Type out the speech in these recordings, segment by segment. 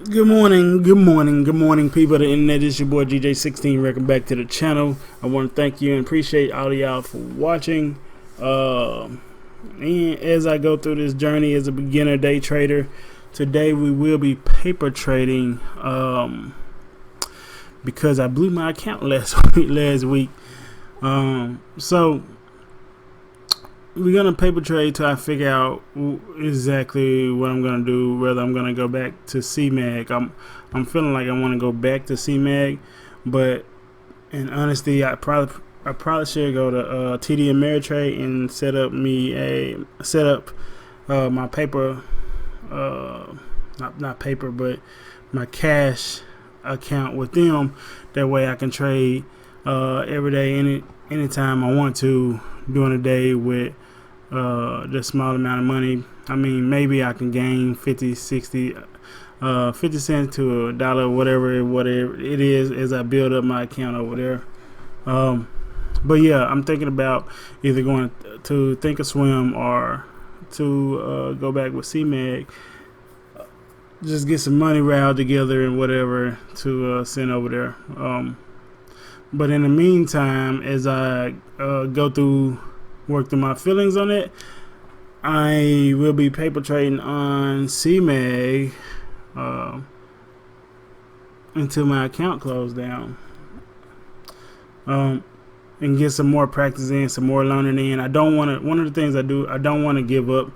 Good morning, people of the internet. It's your boy GJ16. Welcome back to the channel. I want to thank you and appreciate all of y'all for watching. And as I go through this journey as a beginner day trader, today we will be paper trading because I blew my account last week. So we're gonna paper trade till I figure out exactly what I'm gonna do. Whether I'm gonna go back to CMAG. I'm feeling like I want to go back to CMAG, but in honesty, I probably should go to TD Ameritrade and set up my paper, not paper, but my cash account with them. That way I can trade every day, anytime I want to during the day with the small amount of money. I mean, maybe I can gain 50, 60, 50 cents to $1, whatever it is, as I build up my account over there. But yeah, I'm thinking about either going to Thinkorswim or to go back with CMAG. Just get some money riled together and whatever to send over there. But in the meantime, as I work through my feelings on it, I will be paper trading on CMAG until my account closed down, and get some more practice in, some more learning in. I don't want to. One of the things I don't want to give up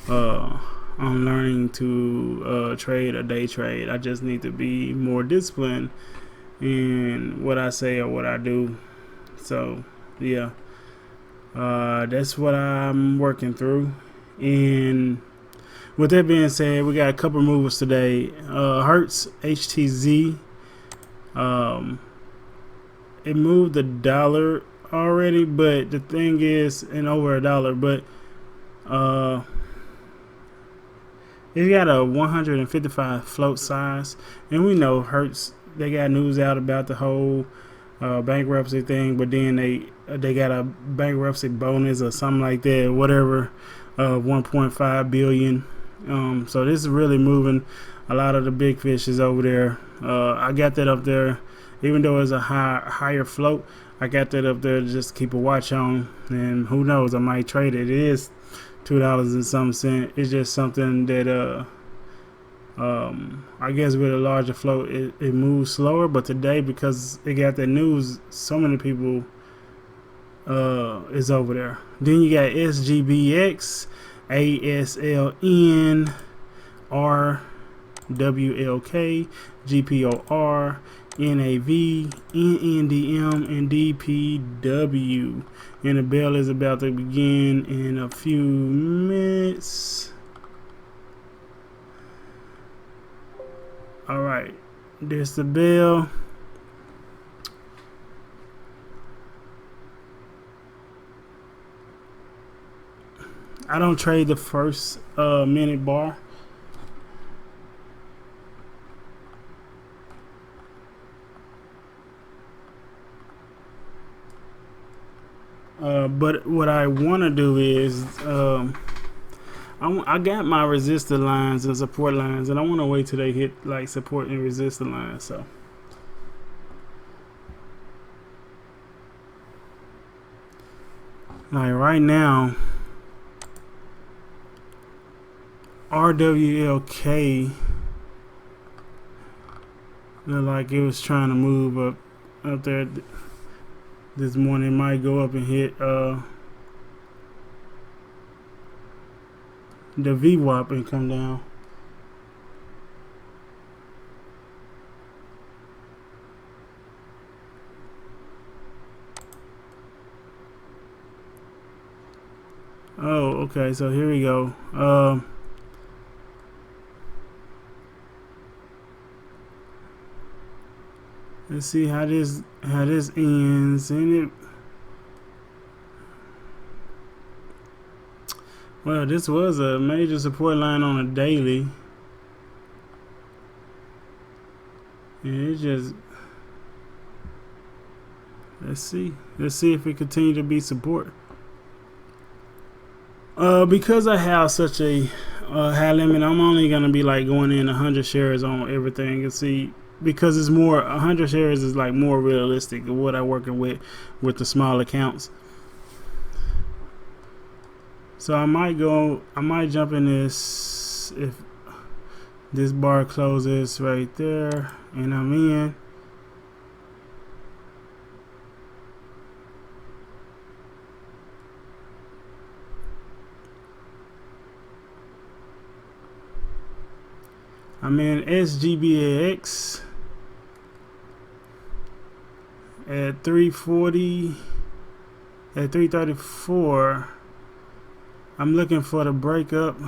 on learning to trade a day trade. I just need to be more disciplined in what I say or what I do. So yeah, that's what I'm working through. And with that being said, we got a couple movers today. Hertz HTZ, it moved $1 already, but the thing is, and over $1, but it got a 155 float size, and we know Hertz, they got news out about the whole bankruptcy thing, but then they got a bankruptcy bonus or something like that, whatever, 1.5 billion. So this is really moving a lot of the big fishes over there. I got that up there, even though it's a higher float. I got that up there to just keep a watch on, and who knows, I might trade it. It is $2 and some cent. It's just something that I guess with a larger float it moves slower, but today, because it got that news, so many people is over there. Then you got SGBX, ASLN, RWLK, GPOR, NAV, NNDM, and DPW. And the bell is about to begin in a few minutes. Alright, there's the bell. I don't trade the first minute bar. But what I want to do is I got my resistor lines and support lines, and I want to wait till they hit like support and resistor lines. So like right now, RWLK looked like it was trying to move up there this morning. It might go up and hit the VWAP and come down. Oh, okay, so here we go. Let's see how this ends. And well, this was a major support line on a daily, and it just, let's see if it continue to be support. Because I have such a high limit. I'm only gonna be like going in 100 shares on everything and see, because it's more 100 shares is like more realistic of what I'm working with the small accounts. So I might jump in this if this bar closes right there and I'm in. I'm in SGBX at 340, at 334. I'm looking for the breakup.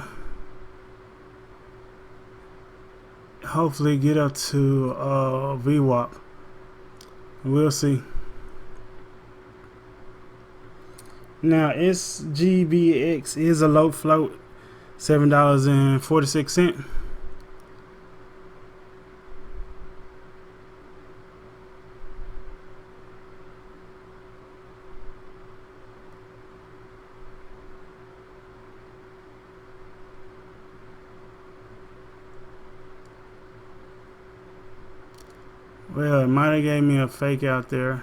Hopefully get up to VWAP. We'll see. Now SGBX is a low float, $7.46. Well, it might have gave me a fake out there.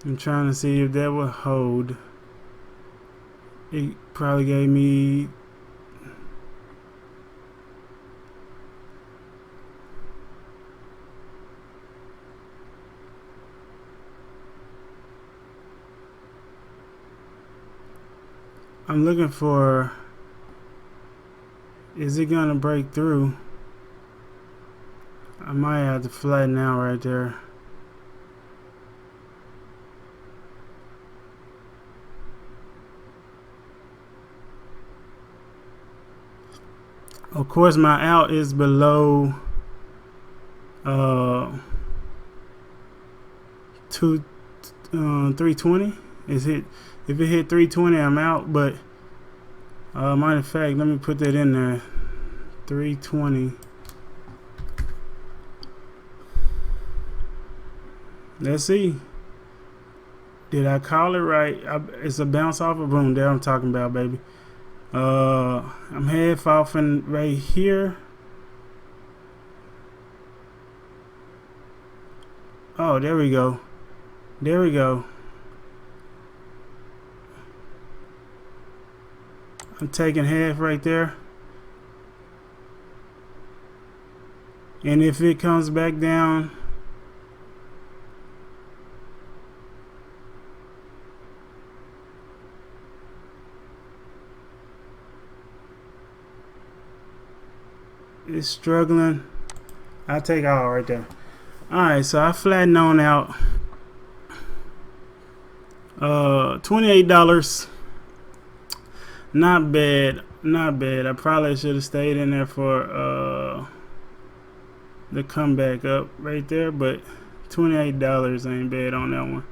I'm trying to see if that will hold. It probably gave me I'm looking for, is it gonna break through? I might have to flatten out right there. Of course my out is below 320. Is hit, if it hit 320 I'm out, but matter of fact, let me put that in there. 320. Let's see. Did I call it right? It's a bounce off a boom. There I'm talking about, baby. I'm half off in right here. Oh, there we go. There we go. I'm taking half right there. And if it comes back down, it's struggling, I'll take all right there. Alright, so I flattened on out. $28. Not bad, not bad. I probably should have stayed in there for the comeback up right there, but $28 ain't bad on that one.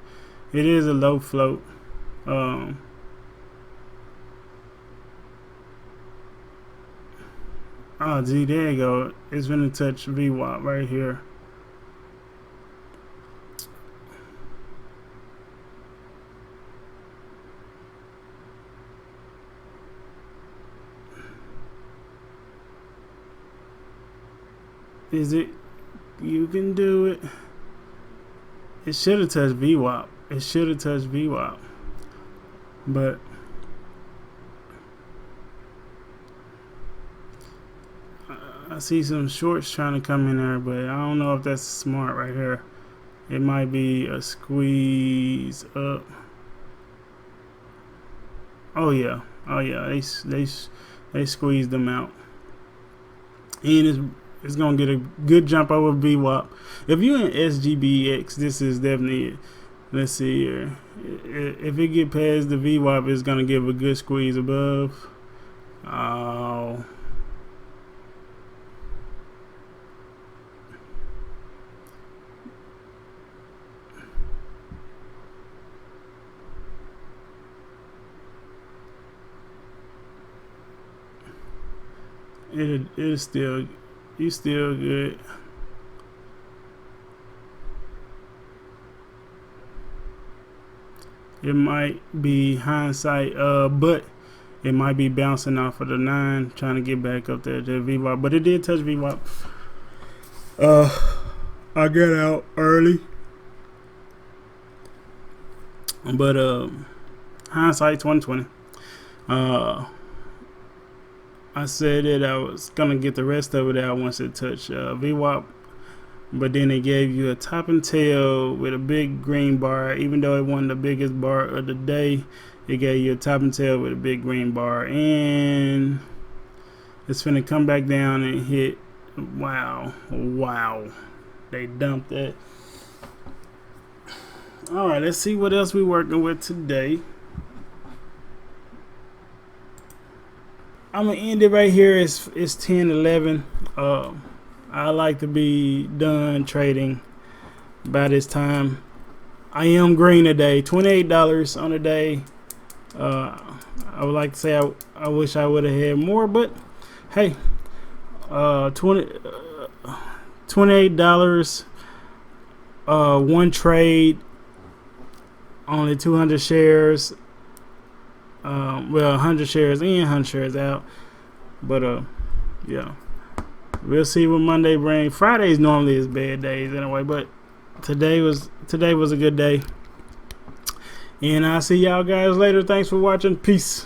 It is a low float. Oh, gee, there you go. It's gonna touch VWAP right here. Is it? You can do it. It should have touched VWAP. It should have touched VWAP. But I see some shorts trying to come in there, but I don't know if that's smart right here. It might be a squeeze up. Oh yeah, they squeezed them out, and it's gonna get a good jump over VWAP. If you're in SGBX, this is definitely it. Let's see here. If it get past the VWAP, it's gonna give a good squeeze above. Oh. It's still, you still good. It might be hindsight, but it might be bouncing off of the 9, trying to get back up there to VWAP. But it did touch VWAP. I got out early, but hindsight 2020. I said that I was gonna get the rest of it out once it touched VWAP, but then it gave you a top and tail with a big green bar. Even though it wasn't the biggest bar of the day, it gave you a top and tail with a big green bar, and it's finna come back down and hit. Wow, they dumped it. All right, let's see what else we working with today. I'm gonna end it right here. It's 10:11. I like to be done trading by this time. I am green today, $28 on the day. I would like to say I wish I would have had more, but hey, $28, one trade, only 200 shares. Well, 100 shares in, 100 shares out. But yeah, we'll see what Monday brings. Fridays normally is bad days anyway, but today was a good day. And I'll see y'all guys later. Thanks for watching. Peace.